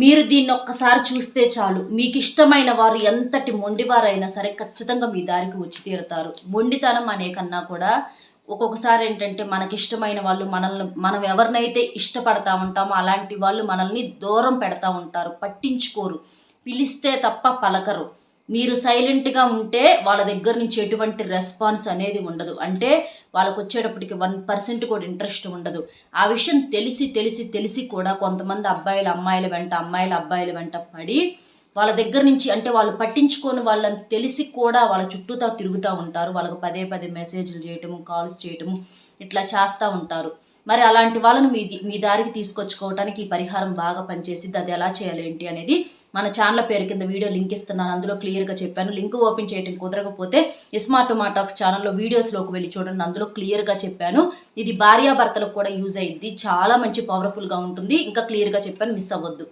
మీరు దీన్ని ఒక్కసారి చూస్తే చాలు, మీకు ఇష్టమైన వారు ఎంతటి మొండివారైనా సరే ఖచ్చితంగా మీ దారికి వచ్చి తీరుతారు. మొండితనం అనే కన్నా కూడా ఒక్కొక్కసారి ఏంటంటే మనకిష్టమైన వాళ్ళు మనం ఎవరినైతే ఇష్టపడతా ఉంటామో అలాంటి వాళ్ళు మనల్ని దూరం పెడతా ఉంటారు, పట్టించుకోరు, పిలిస్తే తప్ప పలకరు. మీరు సైలెంట్గా ఉంటే వాళ్ళ దగ్గర నుంచి ఎటువంటి రెస్పాన్స్ అనేది ఉండదు. అంటే వాళ్ళకు వచ్చేటప్పటికి 1% కూడా ఇంట్రెస్ట్ ఉండదు. ఆ విషయం తెలిసి తెలిసి తెలిసి కూడా కొంతమంది అబ్బాయిలు అమ్మాయిల వెంట, అమ్మాయిలు అబ్బాయిల వెంట పడి వాళ్ళ దగ్గర నుంచి, అంటే వాళ్ళు పట్టించుకొని వాళ్ళని తెలిసి కూడా వాళ్ళ చుట్టూతా తిరుగుతూ ఉంటారు. వాళ్ళకు పదే పదే మెసేజ్లు చేయటము, కాల్స్ చేయటము ఇట్లా చేస్తూ ఉంటారు. మరి అలాంటి వాళ్ళని మీ దారికి తీసుకొచ్చుకోవడానికి ఈ పరిహారం బాగా పనిచేసిద్ది. అది ఎలా చేయాలి ఏంటి అనేది మన ఛానల్ పేరు కింద వీడియో లింక్ ఇస్తున్నాను, అందులో క్లియర్గా చెప్పాను. లింక్ ఓపెన్ చేయడం కుదరకపోతే స్మార్ట్ టాక్స్ ఛానల్లో వీడియోస్లోకి వెళ్ళి చూడండి, అందులో క్లియర్గా చెప్పాను. ఇది భార్యాభర్తలకు కూడా యూజ్ అయ్యిద్ది, చాలా మంచి పవర్ఫుల్గా ఉంటుంది. ఇంకా క్లియర్గా చెప్పాను, మిస్ అవ్వద్దు.